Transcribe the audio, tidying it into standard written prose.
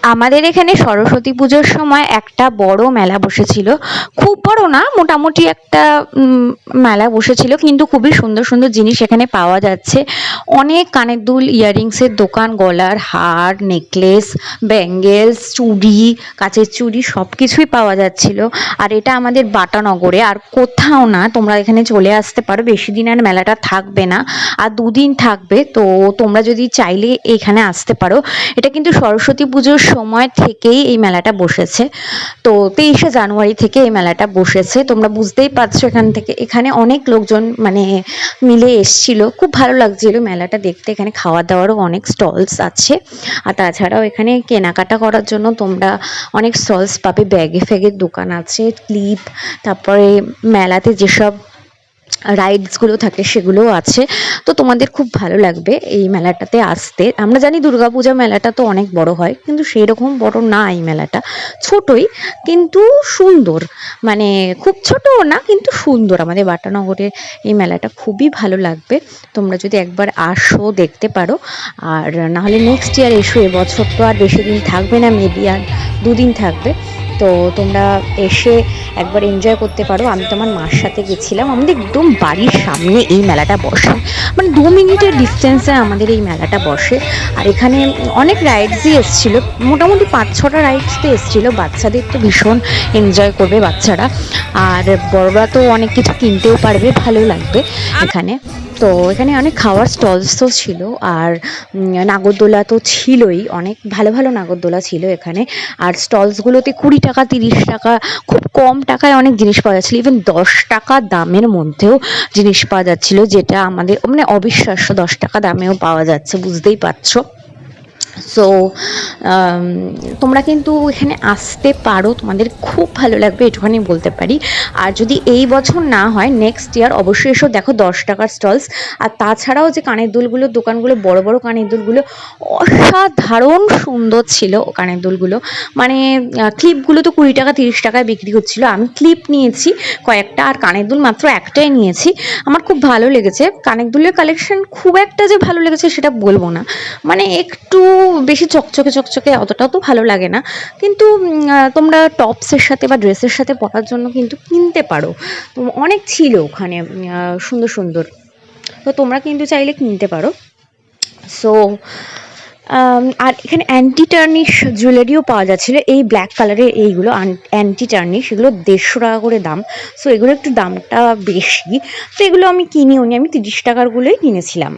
আমাদের এখানে সরস্বতী পুজোর সময় একটা বড় মেলা বসেছিল। খুব বড় না, মোটামুটি একটা মেলা বসেছিল, কিন্তু খুবই সুন্দর সুন্দর জিনিস এখানে পাওয়া যাচ্ছে। অনেক কানের দুল, ইয়াররিংসের দোকান, গলার হার, নেকলেস, ব্যাঙ্গেলস, চুড়ি, কাচের চুড়ি সব কিছুই পাওয়া যাচ্ছিল। আর এটা আমাদের বাটানগরে, আর কোথাও না। তোমরা এখানে চলে আসতে পারো, বেশি দিন আর মেলাটা থাকবে না, আর দুদিন থাকবে। তো তোমরা যদি চাইলে এখানে আসতে পারো। এটা কিন্তু সরস্বতী পুজোর সময় থেকেই এই মেলাটা বসেছে। তো 23শে জানুয়ারি থেকে এই মেলাটা বসেছে। তোমরা বুঝতেই পারছো এখানে অনেক লোকজন মানে মিলে এসছিল। খুব ভালো লাগছিল মেলাটা দেখতে। এখানে খাওয়া দাওয়ারও অনেক স্টলস আছে। আর তাছাড়াও এখানে কেনাকাটা করার জন্য তোমরা অনেক স্টলস পাবে। ব্যাগে ফ্যাগের দোকান আছে, ক্লিপ, তারপরে মেলাতে যেসব রাইডসগুলো থাকে সেগুলোও আছে। তো তোমাদের খুব ভালো লাগবে এই মেলাটাতে আসতে। আমরা জানি দুর্গাপূজা মেলাটা তো অনেক বড় হয়, কিন্তু সেই রকম বড় না এই মেলাটা, ছোটই কিন্তু সুন্দর। মানে খুব ছোটও না, কিন্তু সুন্দর। আমাদের বাটানগরে এই মেলাটা খুবই ভালো লাগবে। তোমরা যদি একবার আসো, দেখতে পারো। আর নাহলে নেক্সট ইয়ার এসো। এবছর তো আর বেশি দিন থাকবে না, মেবি আর দুদিন থাকবে। তো তোমরা এসে একবার এনজয় করতে পারো। আমি তো আমার মার সাথে গেছিলাম। আমাদের একদম বাড়ির সামনে এই মেলাটা বসে, মানে 2 মিনিটের ডিস্টেন্সে আমাদের এই মেলাটা বসে। আর এখানে অনেক রাইডসই এসেছিল, মোটামুটি 5-6টা রাইডস তো এসেছিল। বাচ্চাদের তো ভীষণ এনজয় করবে বাচ্চারা, আর বড়রা তো অনেক কিছু কিনতেও পারবে, ভালো লাগবে এখানে। তো এখানে অনেক খাওয়ার স্টলস তো ছিল, আর নাগরদোলা তো ছিলই। অনেক ভালো ভালো নাগরদোলা ছিল এখানে। আর স্টলসগুলোতে 20 টাকা, 30 টাকা, খুব কম টাকায় অনেক জিনিস পাওয়া যাচ্ছিলো। ইভেন 10 টাকা দামের মধ্যেও জিনিস পাওয়া যাচ্ছিলো, যেটা আমাদের মানে অবিশ্বাস্য। 10 টাকা দামেও পাওয়া যাচ্ছে, বুঝতেই পারছো। সো তোমরা কিন্তু এখানে আসতে পারো, তোমাদের খুব ভালো লাগবে, এটুখানি বলতে পারি। আর যদি এই বছর না হয়, নেক্সট ইয়ার অবশ্যই এসো। দেখো 10 টাকার স্টলস। আর তাছাড়াও যে কানের দুলগুলোর দোকানগুলো, বড় বড় কানের দুলগুলো অসাধারণ সুন্দর ছিল। কানের দুলগুলো মানে ক্লিপগুলো তো 20 টাকা 30 টাকায় বিক্রি হচ্ছিলো। আমি ক্লিপ নিয়েছি কয়েকটা, আর কানের দুল মাত্র একটাই নিয়েছি। আমার খুব ভালো লেগেছে। কানের দুলের কালেকশন খুব একটা যে ভালো লেগেছে সেটা বলবো না, মানে একটু বেশি চকচকে চকচকে, অতটাও তো ভালো লাগে না। কিন্তু তোমরা টপসের সাথে বা ড্রেসের সাথে পরার জন্য কিন্তু কিনতে পারো। তো অনেক ছিল ওখানে সুন্দর সুন্দর। তো তোমরা কিন্তু চাইলে কিনতে পারো। সো আর এখানে অ্যান্টি টার্নিশ জুয়েলারিও পাওয়া যাচ্ছিলো। এই ব্ল্যাক কালারের এইগুলো অ্যান্টি টার্নিশ, এগুলো 150 টাকা করে দাম। সো এগুলো একটু দামটা বেশি। তো এগুলো আমি কিনিও নি, আমি 30 টাকারগুলোই কিনেছিলাম।